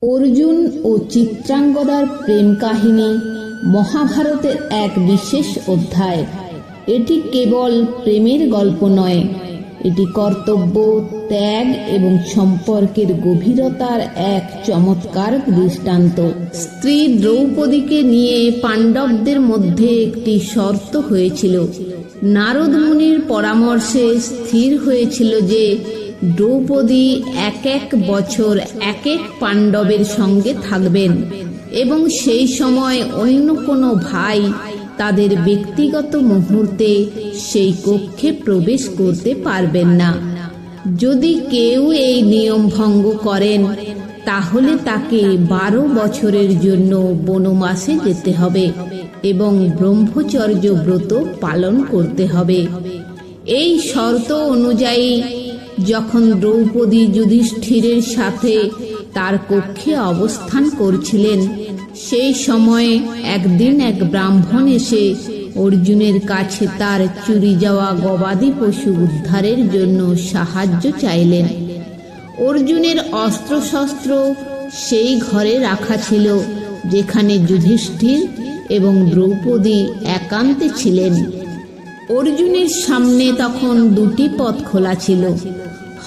অর্জুন ও চিত্রাঙ্গদার প্রেম কাহিনী মহাভারতের এক বিশেষ অধ্যায়। এটি কেবল প্রেমের গল্প নয়, এটি কর্তব্য, ত্যাগ এবং সম্পর্কের গভীরতার এক চমৎকার দৃষ্টান্ত। স্ত্রী দ্রৌপদীকে নিয়ে পাণ্ডবদের মধ্যে একটি শর্ত হয়েছিল। নারদ মুনির পরামর্শে স্থির হয়েছিল যে দ্রৌপদী এক এক বছর এক এক পাণ্ডবের সঙ্গে থাকবেন এবং সেই সময় অন্য কোনো ভাই তাদের ব্যক্তিগত মুহূর্তে সেই কক্ষে প্রবেশ করতে পারবেন না। যদি কেউ এই নিয়ম ভঙ্গ করেন তাহলে তাকে 12 বছরের জন্য বনবাসে যেতে হবে এবং ব্রহ্মচর্য ব্রত পালন করতে হবে। এই শর্ত অনুযায়ী যখন দ্রৌপদী যুধিষ্ঠিরের সাথে তার কক্ষে অবস্থান করছিলেন, সেই সময়ে একদিন এক ব্রাহ্মণ এসে অর্জুনের কাছে তার চুরি যাওয়া গবাদি পশু উদ্ধারের জন্য সাহায্য চাইলেন। অর্জুনের অস্ত্রশস্ত্র সেই ঘরে রাখা ছিল যেখানে যুধিষ্ঠির এবং দ্রৌপদী একান্তে ছিলেন। অর্জুনের সামনে তখন দুটি পথ খোলা ছিল।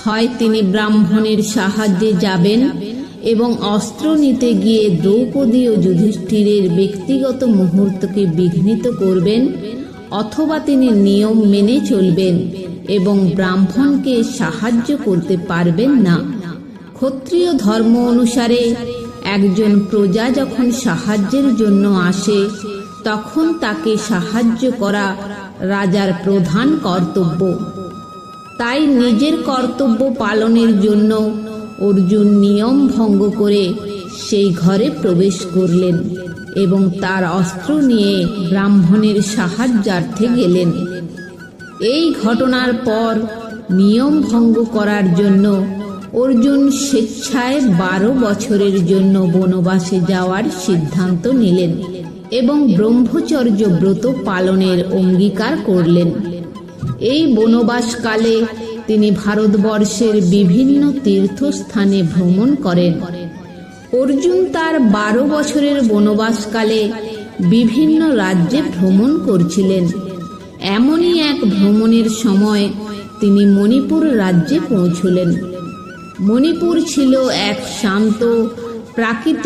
হয় তিনি ব্রাহ্মণের সাহায্যে যাবেন এবং অস্ত্র নিতে গিয়ে দ্রৌপদী ও যুধিষ্ঠিরের ব্যক্তিগত মুহূর্তকে বিঘ্নিত করবেন, অথবা তিনি নিয়ম মেনে চলবেন এবং ব্রাহ্মণকে সাহায্য করতে পারবেন না। ক্ষত্রিয় ধর্ম অনুসারে একজন প্রজা যখন সাহায্যের জন্য আসে তখন তাকে সাহায্য করা রাজার প্রধান কর্তব্য। তাই নিজের কর্তব্য পালনের জন্য অর্জুন নিয়ম ভঙ্গ করে সেই ঘরে প্রবেশ করলেন এবং তার অস্ত্র নিয়ে ব্রাহ্মণের সাহায্যার্থে গেলেন। এই ঘটনার পর নিয়ম ভঙ্গ করার জন্য অর্জুন স্বেচ্ছায় 12 বছরের জন্য বনবাসে যাওয়ার সিদ্ধান্ত নিলেন এবং ব্রহ্মচর্য ব্রত পালনের অঙ্গীকার করলেন। এই বনবাসকালে তিনি ভারতবর্ষের বিভিন্ন তীর্থস্থানে ভ্রমণ করেন। অর্জুন তার 12 বছরের বনবাসকালে বিভিন্ন রাজ্যে ভ্রমণ করছিলেন। এমনই এক ভ্রমণের সময় তিনি মণিপুর রাজ্যে পৌঁছলেন। মণিপুর ছিল এক শান্ত প্রাকৃতিক